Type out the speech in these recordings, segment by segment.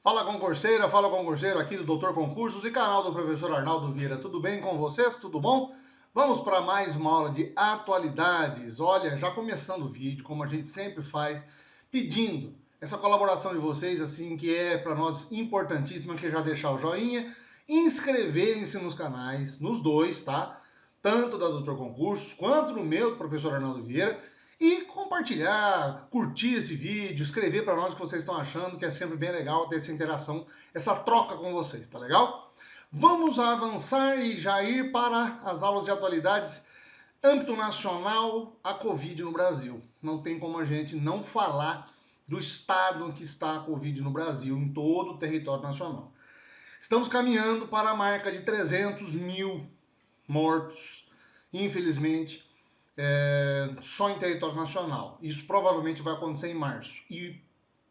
Fala concurseiro aqui do Doutor Concursos e canal do professor Arnaldo Vieira. Tudo bem com vocês? Tudo bom? Vamos para mais uma aula de atualidades. Olha, já começando o vídeo, como a gente sempre faz, pedindo essa colaboração de vocês, assim, que é para nós importantíssima, que é já deixar o joinha, inscreverem-se nos canais, nos dois, tá? Tanto da Doutor Concursos quanto no meu, do professor Arnaldo Vieira, e compartilhar, curtir esse vídeo, escrever para nós o que vocês estão achando, que é sempre bem legal ter essa interação, essa troca com vocês, tá legal? Vamos avançar e já ir para as aulas de atualidades. Âmbito nacional, a Covid no Brasil. Não tem como a gente não falar do estado que está a Covid no Brasil, em todo o território nacional. Estamos caminhando para a marca de 300 mil mortos, infelizmente, só em território nacional. Isso provavelmente vai acontecer em março. E,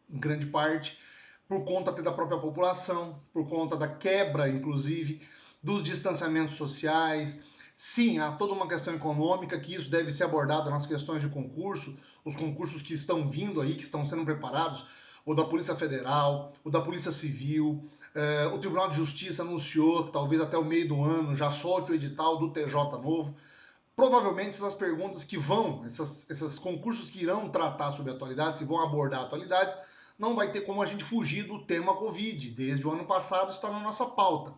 em grande parte, por conta até da própria população, por conta da quebra, inclusive, dos distanciamentos sociais. Sim, há toda uma questão econômica, que isso deve ser abordado nas questões de concurso, os concursos que estão vindo aí, que estão sendo preparados, o da Polícia Federal, o da Polícia Civil. O Tribunal de Justiça anunciou que talvez até o meio do ano já solte o edital do TJ novo. Provavelmente essas perguntas que vão, esses concursos que irão tratar sobre atualidades, se vão abordar atualidades, não vai ter como a gente fugir do tema Covid. Desde o ano passado está na nossa pauta.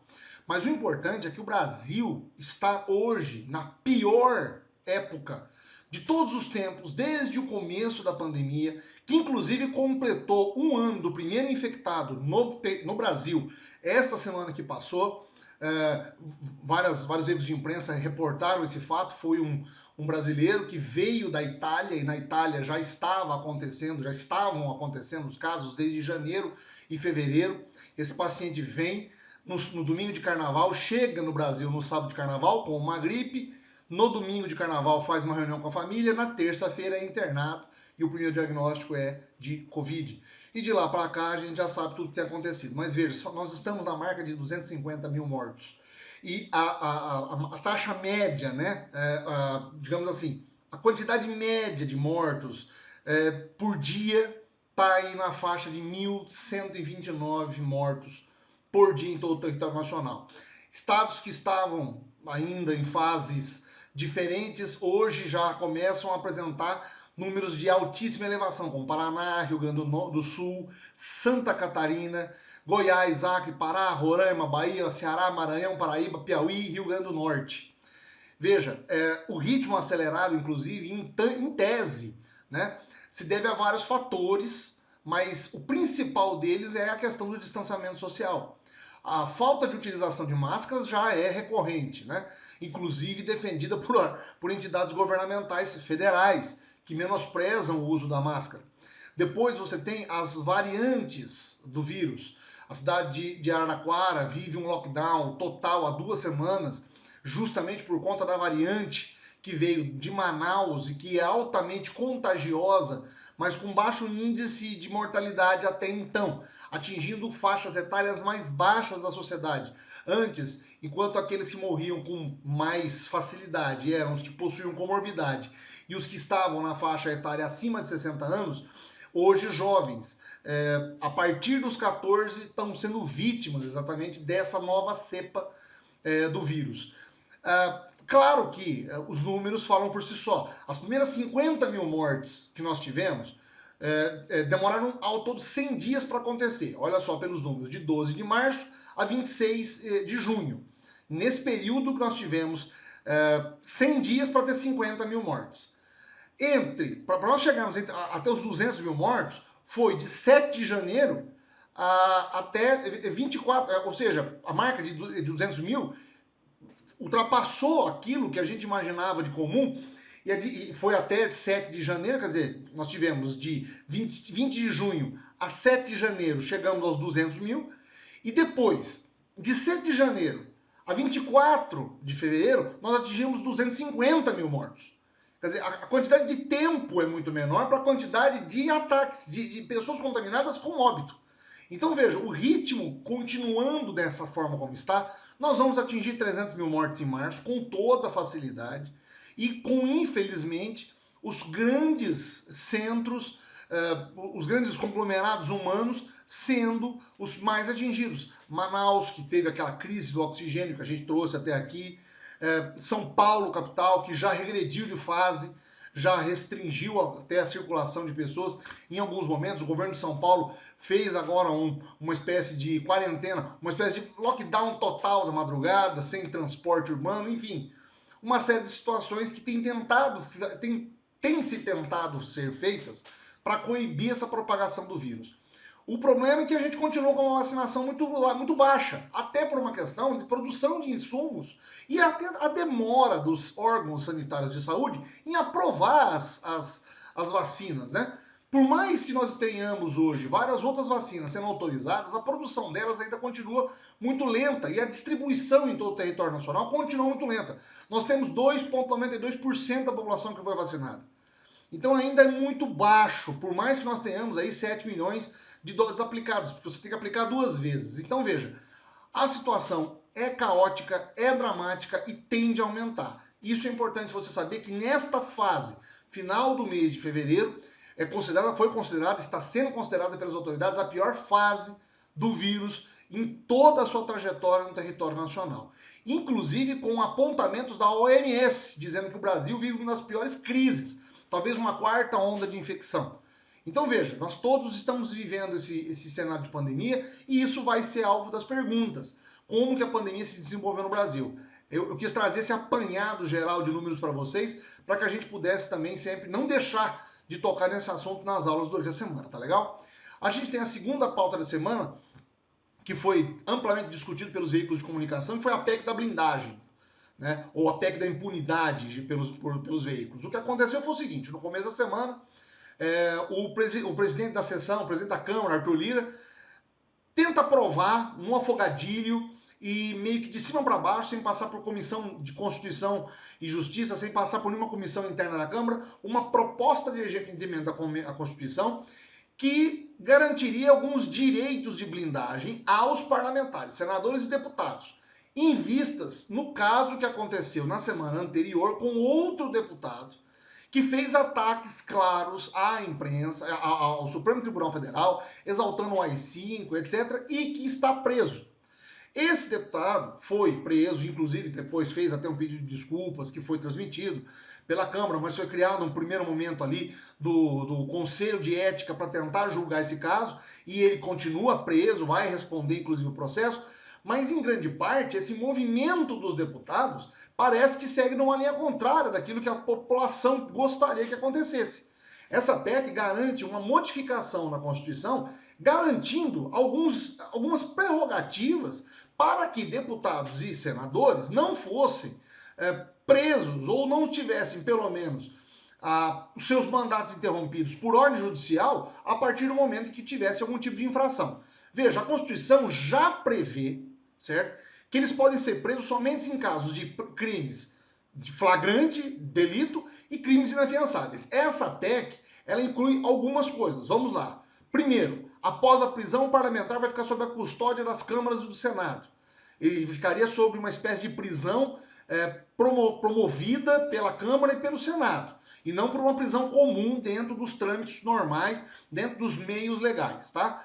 Mas o importante é que o Brasil está hoje na pior época de todos os tempos, desde o começo da pandemia, que inclusive completou um ano do primeiro infectado no Brasil esta semana que passou. Vários veículos de imprensa reportaram esse fato. Foi um brasileiro que veio da Itália, e na Itália já estavam acontecendo os casos desde janeiro e fevereiro. Esse paciente vem no domingo de carnaval, chega no Brasil no sábado de carnaval com uma gripe, no domingo de carnaval faz uma reunião com a família, na terça-feira é internado e o primeiro diagnóstico é de Covid. E de lá para cá a gente já sabe tudo que tem acontecido. Mas veja, nós estamos na marca de 250 mil mortos. E a taxa média, né, digamos assim, a quantidade média de mortos por dia está aí na faixa de 1.129 mortos por dia em todo o território nacional. Estados que estavam ainda em fases diferentes, hoje já começam a apresentar números de altíssima elevação, como Paraná, Rio Grande do Sul, Santa Catarina, Goiás, Acre, Pará, Roraima, Bahia, Ceará, Maranhão, Paraíba, Piauí e Rio Grande do Norte. Veja, o ritmo acelerado, inclusive, em tese, né, se deve a vários fatores, mas o principal deles é a questão do distanciamento social. A falta de utilização de máscaras já é recorrente, né? Inclusive defendida por entidades governamentais federais, que menosprezam o uso da máscara. Depois você tem as variantes do vírus. A cidade de Araraquara vive um lockdown total há 2 semanas, justamente por conta da variante que veio de Manaus e que é altamente contagiosa, mas com baixo índice de mortalidade até então, atingindo faixas etárias mais baixas da sociedade. Antes, enquanto aqueles que morriam com mais facilidade eram os que possuíam comorbidade e os que estavam na faixa etária acima de 60 anos, hoje jovens, a partir dos 14, estão sendo vítimas exatamente dessa nova cepa do vírus. Claro que os números falam por si só. As primeiras 50 mil mortes que nós tivemos demoraram ao todo 100 dias para acontecer. Olha só pelos números, de 12 de março a 26 de junho. Nesse período que nós tivemos 100 dias para ter 50 mil mortes. Para nós chegarmos até os 200 mil mortos, foi de 7 de janeiro até 24, ou seja, a marca de 200 mil ultrapassou aquilo que a gente imaginava de comum, e foi até 7 de janeiro, quer dizer, nós tivemos de 20 de junho a 7 de janeiro, chegamos aos 200 mil, e depois, de 7 de janeiro a 24 de fevereiro, nós atingimos 250 mil mortos. Quer dizer, a quantidade de tempo é muito menor para a quantidade de ataques, de pessoas contaminadas com óbito. Então veja, o ritmo continuando dessa forma como está, nós vamos atingir 300 mil mortes em março com toda facilidade e com, infelizmente, os grandes centros, os grandes conglomerados humanos sendo os mais atingidos. Manaus, que teve aquela crise do oxigênio que a gente trouxe até aqui, São Paulo, capital, que já regrediu de fase, já restringiu até a circulação de pessoas em alguns momentos. O governo de São Paulo fez agora uma espécie de quarentena, uma espécie de lockdown total da madrugada, sem transporte urbano, enfim. Uma série de situações que tem se tentado ser feitas para coibir essa propagação do vírus. O problema é que a gente continua com uma vacinação muito baixa, até por uma questão de produção de insumos e até a demora dos órgãos sanitários de saúde em aprovar as vacinas, né? Por mais que nós tenhamos hoje várias outras vacinas sendo autorizadas, a produção delas ainda continua muito lenta e a distribuição em todo o território nacional continua muito lenta. Nós temos 2,92% da população que foi vacinada. Então ainda é muito baixo, por mais que nós tenhamos aí 7 milhões de doses aplicadas, porque você tem que aplicar 2 vezes. Então veja, a situação é caótica, é dramática e tende a aumentar. Isso é importante você saber que nesta fase, final do mês de fevereiro, foi considerada, está sendo considerada pelas autoridades a pior fase do vírus em toda a sua trajetória no território nacional. Inclusive com apontamentos da OMS, dizendo que o Brasil vive uma das piores crises, talvez uma quarta onda de infecção. Então veja, nós todos estamos vivendo esse cenário de pandemia e isso vai ser alvo das perguntas. Como que a pandemia se desenvolveu no Brasil? Eu quis trazer esse apanhado geral de números para vocês, para que a gente pudesse também sempre não deixar de tocar nesse assunto nas aulas durante a semana, tá legal? A gente tem a segunda pauta da semana, que foi amplamente discutido pelos veículos de comunicação, que foi a PEC da blindagem, né? Ou a PEC da impunidade pelos veículos. O que aconteceu foi o seguinte, no começo da semana, o presidente da sessão, o presidente da Câmara, Arthur Lira, tenta aprovar num afogadilho e meio que de cima para baixo, sem passar por comissão de Constituição e Justiça, sem passar por nenhuma comissão interna da Câmara, uma proposta de emenda à Constituição que garantiria alguns direitos de blindagem aos parlamentares, senadores e deputados, em vistas no caso que aconteceu na semana anterior com outro deputado que fez ataques claros à imprensa, ao Supremo Tribunal Federal, exaltando o AI-5, etc., e que está preso. Esse deputado foi preso, inclusive depois fez até um pedido de desculpas que foi transmitido pela Câmara, mas foi criado um primeiro momento ali do Conselho de Ética para tentar julgar esse caso, e ele continua preso, vai responder inclusive o processo, mas em grande parte esse movimento dos deputados parece que segue numa linha contrária daquilo que a população gostaria que acontecesse. Essa PEC garante uma modificação na Constituição, garantindo algumas prerrogativas para que deputados e senadores não fossem presos ou não tivessem, pelo menos, os seus mandatos interrompidos por ordem judicial a partir do momento em que tivesse algum tipo de infração. Veja, a Constituição já prevê, certo, que eles podem ser presos somente em casos de crimes de flagrante delito e crimes inafiançáveis. Essa PEC, ela inclui algumas coisas. Vamos lá. Primeiro, após a prisão, o parlamentar vai ficar sob a custódia das câmaras e do Senado. Ele ficaria sob uma espécie de prisão promovida pela Câmara e pelo Senado, e não por uma prisão comum dentro dos trâmites normais, dentro dos meios legais, tá?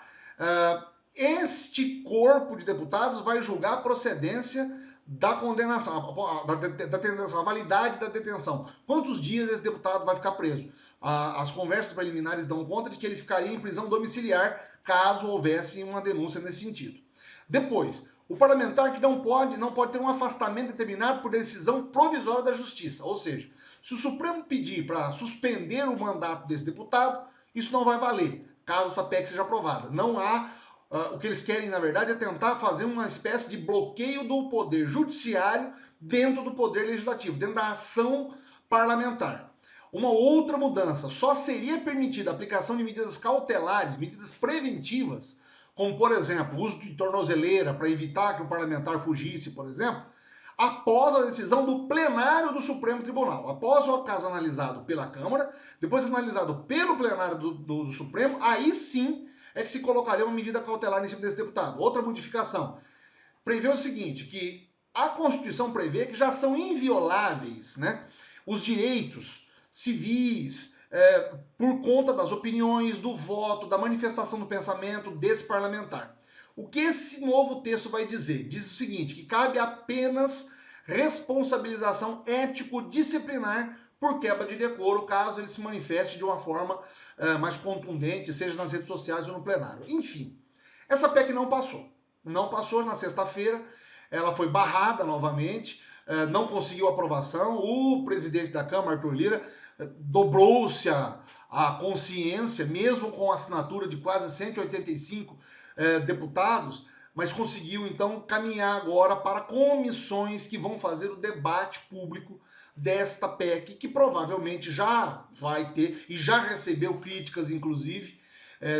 Este corpo de deputados vai julgar a procedência da condenação, a validade da detenção. Quantos dias esse deputado vai ficar preso? As conversas preliminares dão conta de que ele ficaria em prisão domiciliar caso houvesse uma denúncia nesse sentido. Depois, o parlamentar que não pode ter um afastamento determinado por decisão provisória da Justiça. Ou seja, se o Supremo pedir para suspender o mandato desse deputado, isso não vai valer, caso essa PEC seja aprovada. Não há... o que eles querem, na verdade, é tentar fazer uma espécie de bloqueio do poder judiciário dentro do poder legislativo, dentro da ação parlamentar. Uma outra mudança, só seria permitida a aplicação de medidas cautelares, medidas preventivas, como, por exemplo, o uso de tornozeleira para evitar que o parlamentar fugisse, por exemplo, após a decisão do plenário do Supremo Tribunal. Após o caso analisado pela Câmara, depois analisado pelo plenário do Supremo, aí sim é que se colocaria uma medida cautelar em cima desse deputado. Outra modificação prevê o seguinte, que a Constituição prevê que já são invioláveis, né, os direitos civis, por conta das opiniões, do voto, da manifestação do pensamento desse parlamentar. O que esse novo texto vai dizer? Diz o seguinte, que cabe apenas responsabilização ético-disciplinar por quebra de decoro, caso ele se manifeste de uma forma mais contundente, seja nas redes sociais ou no plenário. Enfim, essa PEC não passou. Não passou na sexta-feira, ela foi barrada novamente, não conseguiu aprovação. O presidente da Câmara, Arthur Lira, dobrou-se a consciência, mesmo com a assinatura de quase 185 deputados, mas conseguiu então caminhar agora para comissões que vão fazer o debate público desta PEC, que provavelmente já vai ter e já recebeu críticas, inclusive,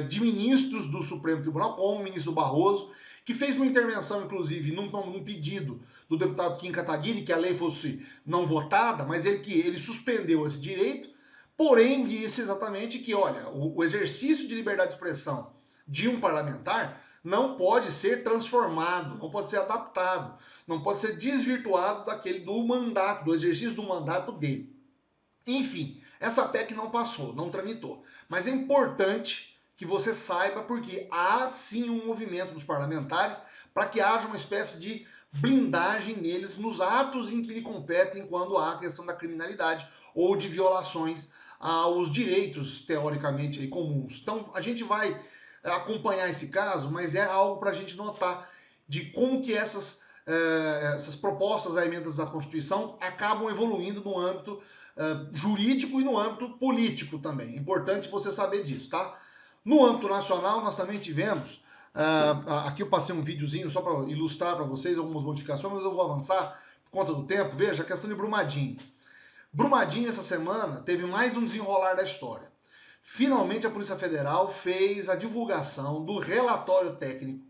de ministros do Supremo Tribunal, como o ministro Barroso, que fez uma intervenção, inclusive, num pedido do deputado Kim Kataguiri, que a lei fosse não votada, mas ele suspendeu esse direito, porém disse exatamente que, olha, o exercício de liberdade de expressão de um parlamentar não pode ser transformado, não pode ser adaptado, não pode ser desvirtuado do mandato, do exercício do mandato dele. Enfim, essa PEC não passou, não tramitou. Mas é importante que você saiba, porque há sim um movimento dos parlamentares para que haja uma espécie de blindagem neles nos atos em que lhe competem quando há a questão da criminalidade ou de violações aos direitos, teoricamente, aí, comuns. Então, a gente vai acompanhar esse caso, mas é algo para a gente notar de como que essas propostas a emendas da Constituição acabam evoluindo no âmbito jurídico e no âmbito político também. É importante você saber disso, tá? No âmbito nacional, nós também tivemos, aqui eu passei um videozinho só para ilustrar para vocês algumas modificações, mas eu vou avançar por conta do tempo. Veja, a questão de Brumadinho. Brumadinho, essa semana, teve mais um desenrolar da história. Finalmente, a Polícia Federal fez a divulgação do relatório técnico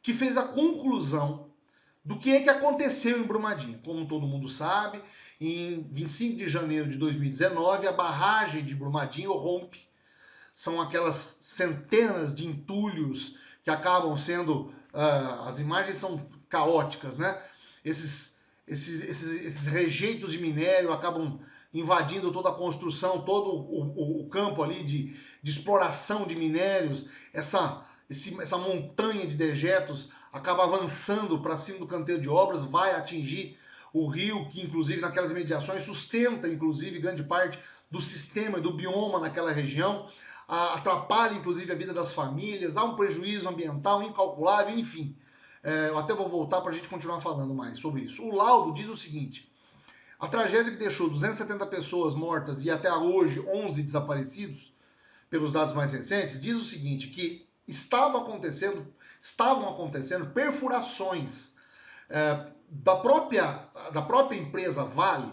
que fez a conclusão do que é que aconteceu em Brumadinho. Como todo mundo sabe, em 25 de janeiro de 2019, a barragem de Brumadinho rompe. São aquelas centenas de entulhos que acabam sendo... as imagens são caóticas, né? Esses rejeitos de minério acabam invadindo toda a construção, todo o campo ali de exploração de minérios. Essa montanha de dejetos acaba avançando para cima do canteiro de obras, vai atingir o rio, que inclusive naquelas imediações sustenta inclusive grande parte do sistema, do bioma naquela região, atrapalha inclusive a vida das famílias, há um prejuízo ambiental incalculável, enfim. Eu até vou voltar para a gente continuar falando mais sobre isso. O laudo diz o seguinte: a tragédia que deixou 270 pessoas mortas e até hoje 11 desaparecidos, pelos dados mais recentes, diz o seguinte, que estavam acontecendo perfurações da própria empresa Vale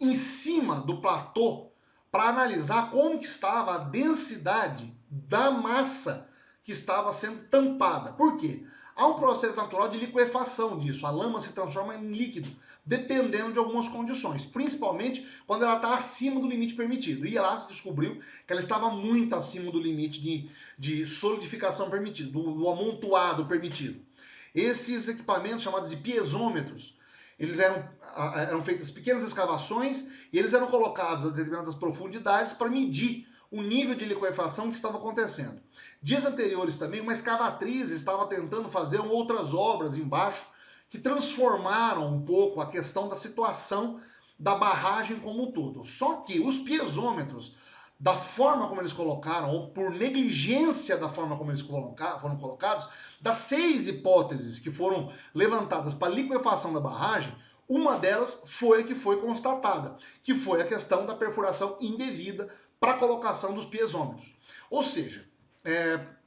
em cima do platô para analisar como que estava a densidade da massa que estava sendo tampada. Por quê? Há um processo natural de liquefação disso. A lama se transforma em líquido, dependendo de algumas condições, principalmente quando ela está acima do limite permitido. E lá se descobriu que ela estava muito acima do limite de solidificação permitido, do amontoado permitido. Esses equipamentos, chamados de piezômetros, eles eram feitas pequenas escavações e eles eram colocados a determinadas profundidades para medir o nível de liquefação que estava acontecendo. Dias anteriores também, uma escavatriz estava tentando fazer outras obras embaixo que transformaram um pouco a questão da situação da barragem como um todo. Só que os piezômetros, da forma como eles colocaram, ou por negligência da forma como eles foram colocados, das 6 hipóteses que foram levantadas para a liquefação da barragem, uma delas foi a que foi constatada, que foi a questão da perfuração indevida para a colocação dos piezômetros. Ou seja,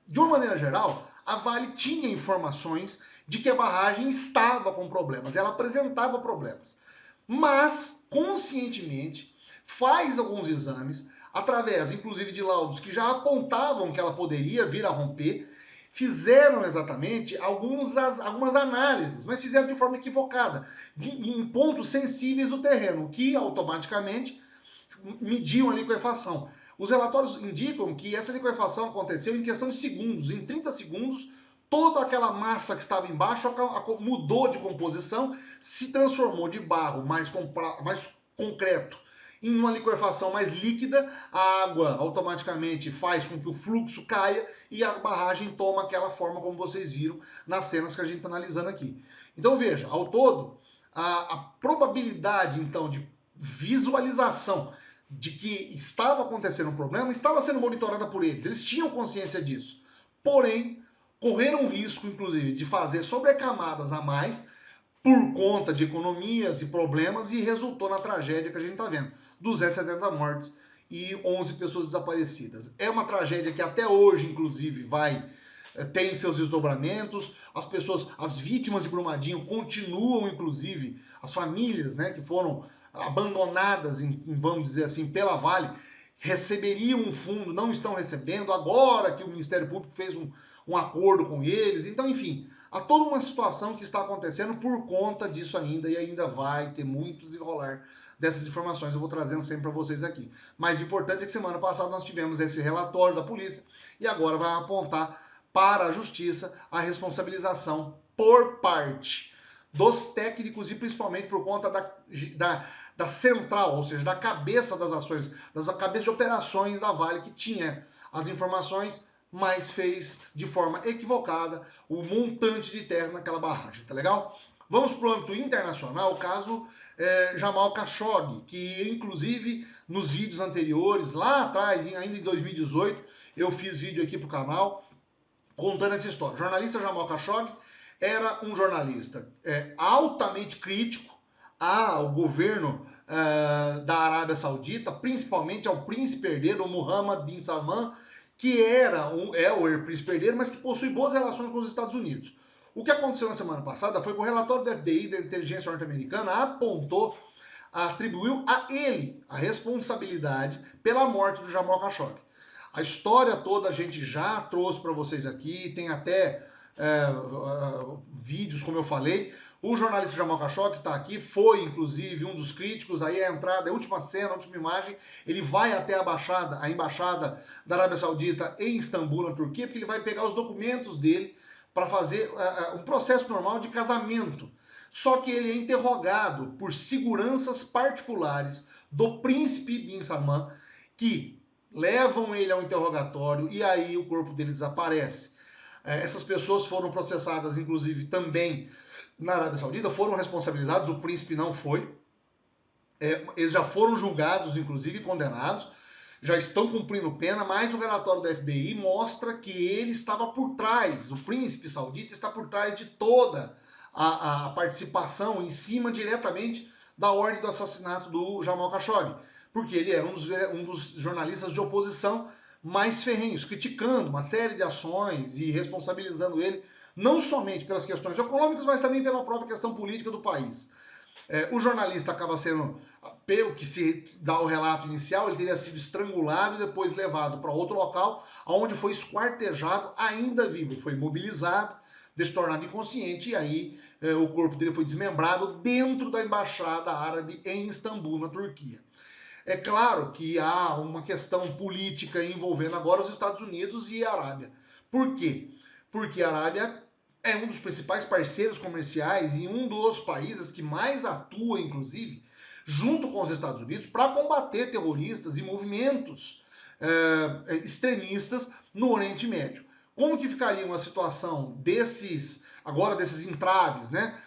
de uma maneira geral, a Vale tinha informações de que a barragem estava com problemas, ela apresentava problemas, mas conscientemente faz alguns exames, através inclusive de laudos que já apontavam que ela poderia vir a romper, fizeram exatamente algumas análises, mas fizeram de forma equivocada, em pontos sensíveis do terreno, que automaticamente mediam a liquefação. Os relatórios indicam que essa liquefação aconteceu em questão de segundos. Em 30 segundos, toda aquela massa que estava embaixo mudou de composição, se transformou de barro mais concreto Em uma liquefação mais líquida, a água automaticamente faz com que o fluxo caia e a barragem toma aquela forma como vocês viram nas cenas que a gente está analisando aqui. Então veja, ao todo, a probabilidade então de visualização de que estava acontecendo um problema estava sendo monitorada por eles. Eles tinham consciência disso. Porém, correram o risco, inclusive, de fazer sobrecamadas a mais por conta de economias e problemas e resultou na tragédia que a gente está vendo. 270 mortes e 11 pessoas desaparecidas. É uma tragédia que até hoje, inclusive, tem seus desdobramentos. As pessoas, as vítimas de Brumadinho continuam, inclusive, as famílias, né, que foram abandonadas, vamos dizer assim, pela Vale, receberiam um fundo, não estão recebendo, agora que o Ministério Público fez um acordo com eles. Então, enfim, há toda uma situação que está acontecendo por conta disso ainda, e ainda vai ter muito desenrolar dessas informações, eu vou trazendo sempre para vocês aqui. Mas o importante é que semana passada nós tivemos esse relatório da polícia, e agora vai apontar para a justiça a responsabilização por parte dos técnicos e principalmente por conta da central, ou seja, da cabeça das ações, das cabeças de operações da Vale, que tinha as informações, mas fez de forma equivocada o montante de terra naquela barragem, tá legal? Vamos para o âmbito internacional, o caso Jamal Khashoggi, que inclusive nos vídeos anteriores, lá atrás, ainda em 2018, eu fiz vídeo aqui pro canal contando essa história. O jornalista Jamal Khashoggi era um jornalista altamente crítico ao governo da Arábia Saudita, principalmente ao príncipe herdeiro Mohammed bin Salman, que é o príncipe herdeiro, mas que possui boas relações com os Estados Unidos. O que aconteceu na semana passada foi que o relatório do FBI, da inteligência norte-americana, atribuiu a ele a responsabilidade pela morte do Jamal Khashoggi. A história toda a gente já trouxe para vocês aqui, tem até vídeos, como eu falei. O jornalista Jamal Khashoggi está aqui, foi inclusive um dos críticos, aí a entrada, a última cena, a última imagem, ele vai até a embaixada da Arábia Saudita em Istambul, na Turquia, porque ele vai pegar os documentos dele para fazer um processo normal de casamento. Só que ele é interrogado por seguranças particulares do príncipe bin Salman, que levam ele ao interrogatório e aí o corpo dele desaparece. Essas pessoas foram processadas, inclusive, também na Arábia Saudita, foram responsabilizados, o príncipe não foi. Eles já foram julgados, inclusive, condenados, já estão cumprindo pena, mas o relatório da FBI mostra que ele estava por trás, o príncipe saudita está por trás de toda a participação em cima diretamente da ordem do assassinato do Jamal Khashoggi, porque ele era um dos jornalistas de oposição mais ferrenhos, criticando uma série de ações e responsabilizando ele não somente pelas questões econômicas, mas também pela própria questão política do país. O jornalista acaba sendo, pelo que se dá o relato inicial, ele teria sido estrangulado e depois levado para outro local, onde foi esquartejado ainda vivo. Foi imobilizado, tornado inconsciente, e aí o corpo dele foi desmembrado dentro da embaixada árabe em Istambul, na Turquia. É claro que há uma questão política envolvendo agora os Estados Unidos e a Arábia. Por quê? Porque a Arábia é um dos principais parceiros comerciais e um dos países que mais atua, inclusive, junto com os Estados Unidos, para combater terroristas e movimentos extremistas no Oriente Médio. Como que ficaria uma situação desses entraves, né?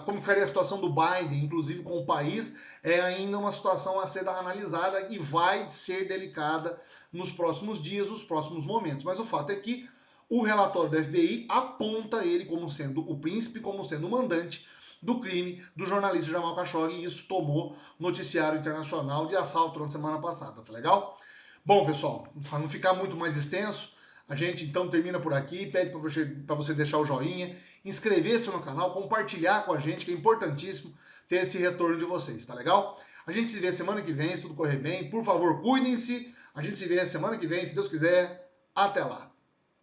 Como ficaria a situação do Biden, inclusive com o país, é ainda uma situação a ser analisada e vai ser delicada nos próximos dias, nos próximos momentos. Mas o fato é que o relatório do FBI aponta ele como sendo o príncipe, como sendo o mandante do crime do jornalista Jamal Khashoggi, e isso tomou noticiário internacional de assalto na semana passada, tá legal? Bom, pessoal, para não ficar muito mais extenso, a gente então termina por aqui, pede para você deixar o joinha, inscrever-se no canal, compartilhar com a gente, que é importantíssimo ter esse retorno de vocês, tá legal? A gente se vê semana que vem, se tudo correr bem. Por favor, cuidem-se. A gente se vê semana que vem, se Deus quiser. Até lá.